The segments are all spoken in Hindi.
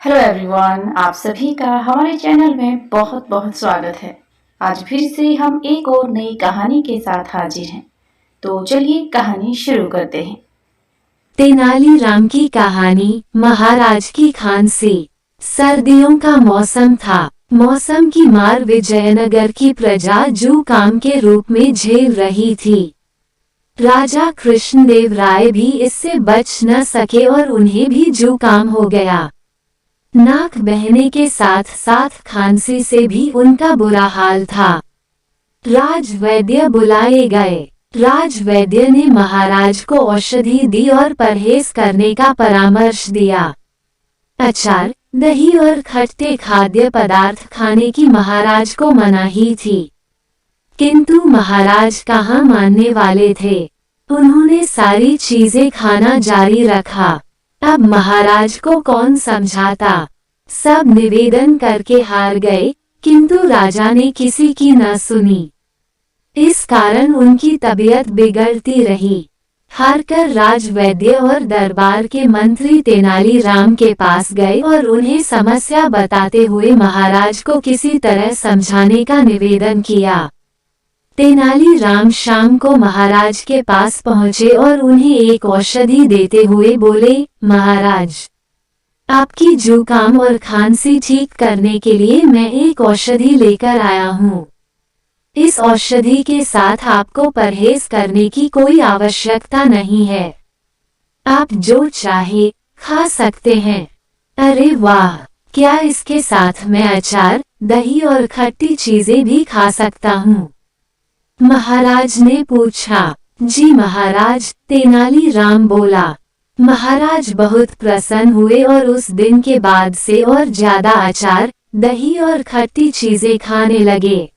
हेलो एवरीवन, आप सभी का हमारे चैनल में बहुत बहुत स्वागत है। आज फिर से हम एक और नई कहानी के साथ हाजिर हैं। तो चलिए कहानी शुरू करते हैं। तेनालीराम की कहानी। महाराज की खांसी। सर्दियों का मौसम था। मौसम की मार विजयनगर की प्रजा जुकाम के रूप में झेल रही थी। राजा कृष्णदेव राय भी इससे बच न सके और उन्हें भी जुकाम हो गया। नाक बहने के साथ साथ खांसी से भी उनका बुरा हाल था। राजवैद्य बुलाए गए। राजवैद्य ने महाराज को औषधि दी और परहेज करने का परामर्श दिया। अचार, दही और खट्टे खाद्य पदार्थ खाने की महाराज को मनाही थी, किंतु महाराज कहाँ मानने वाले थे। उन्होंने सारी चीजें खाना जारी रखा। अब महाराज को कौन समझाता। सब निवेदन करके हार गए, किंतु राजा ने किसी की न सुनी। इस कारण उनकी तबीयत बिगड़ती रही। हारकर राजवैद्य और दरबार के मंत्री तेनालीराम के पास गए और उन्हें समस्या बताते हुए महाराज को किसी तरह समझाने का निवेदन किया। तेनालीराम शाम को महाराज के पास पहुंचे और उन्हें एक औषधि देते हुए बोले, महाराज, आपकी जुकाम और खांसी ठीक करने के लिए मैं एक औषधि लेकर आया हूँ। इस औषधि के साथ आपको परहेज करने की कोई आवश्यकता नहीं है। आप जो चाहे खा सकते हैं। अरे वाह, क्या इसके साथ मैं अचार, दही और खट्टी चीजें भी खा सकता हूँ? महाराज ने पूछा। जी महाराज, तेनालीराम बोला। महाराज बहुत प्रसन्न हुए और उस दिन के बाद से और ज्यादा अचार, दही और खट्टी चीजें खाने लगे।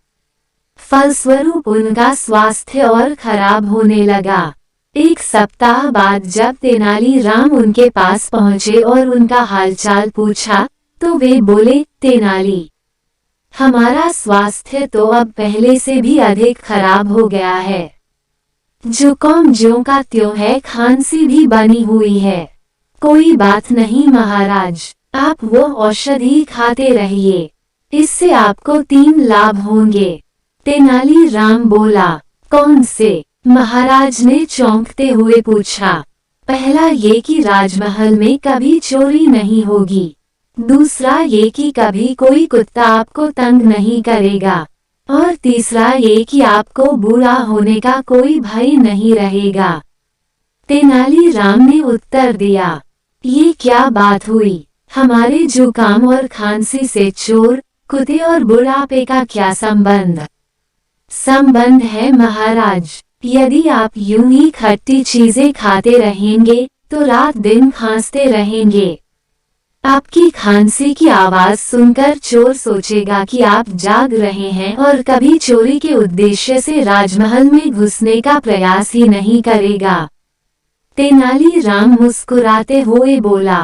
फलस्वरूप उनका स्वास्थ्य और खराब होने लगा। एक सप्ताह बाद जब तेनालीराम उनके पास पहुंचे और उनका हालचाल पूछा, तो वे बोले, तेनाली, हमारा स्वास्थ्य तो अब पहले से भी अधिक खराब हो गया है। जुकाम ज्यों का त्यों है, खांसी भी बनी हुई है। कोई बात नहीं महाराज, आप वो औषधि खाते रहिए, इससे आपको 3 लाभ होंगे। तेनालीराम बोला। कौन से? महाराज ने चौंकते हुए पूछा। पहला ये कि राजमहल में कभी चोरी नहीं होगी। दूसरा ये कि कभी कोई कुत्ता आपको तंग नहीं करेगा। और तीसरा ये कि आपको बूढ़ा होने का कोई भय नहीं रहेगा। तेनालीराम ने उत्तर दिया, ये क्या बात हुई? हमारे जुकाम और खांसी से चोर, कुत्ते और बुढ़ापे का क्या संबंध? संबंध है महाराज। यदि आप यूं ही खट्टी चीजें खाते रहेंगे तो रात दिन खांसते रहेंगे। आपकी खांसी की आवाज सुनकर चोर सोचेगा कि आप जाग रहे हैं और कभी चोरी के उद्देश्य से राजमहल में घुसने का प्रयास ही नहीं करेगा। तेनालीराम मुस्कुराते हुए बोला,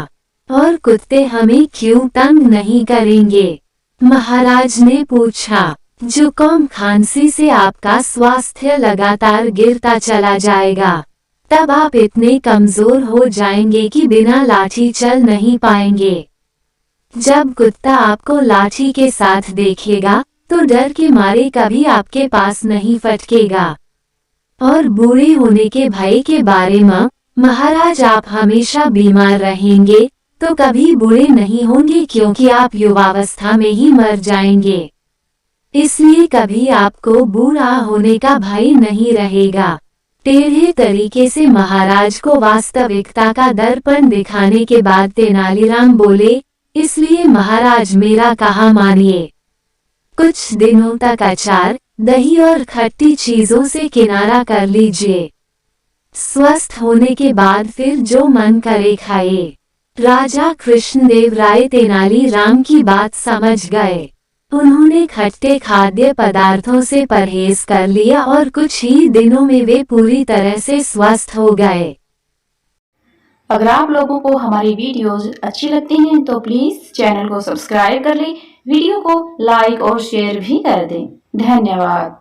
और कुत्ते हमें क्यों तंग नहीं करेंगे? महाराज ने पूछा। जुकाम खांसी से आपका स्वास्थ्य लगातार गिरता चला जाएगा। तब आप इतने कमजोर हो जाएंगे कि बिना लाठी चल नहीं पाएंगे। जब कुत्ता आपको लाठी के साथ देखेगा तो डर के मारे कभी आपके पास नहीं फटकेगा। और बूढ़े होने के भय के बारे में, महाराज, आप हमेशा बीमार रहेंगे तो कभी बूढ़े नहीं होंगे, क्योंकि आप युवावस्था में ही मर जाएंगे। इसलिए कभी आपको बूढ़ा होने का भय नहीं रहेगा। टेढ़े तरीके से महाराज को वास्तविकता का दर्पण दिखाने के बाद तेनालीराम बोले, इसलिए महाराज मेरा कहा मानिए। कुछ दिनों तक अचार, दही और खट्टी चीजों से किनारा कर लीजिए। स्वस्थ होने के बाद फिर जो मन करे खाइए। राजा कृष्णदेव राय तेनालीराम की बात समझ गए। उन्होंने खट्टे खाद्य पदार्थों से परहेज कर लिया और कुछ ही दिनों में वे पूरी तरह से स्वस्थ हो गए। अगर आप लोगों को हमारी वीडियोस अच्छी लगती हैं तो प्लीज चैनल को सब्सक्राइब कर लें, वीडियो को लाइक और शेयर भी कर दें। धन्यवाद।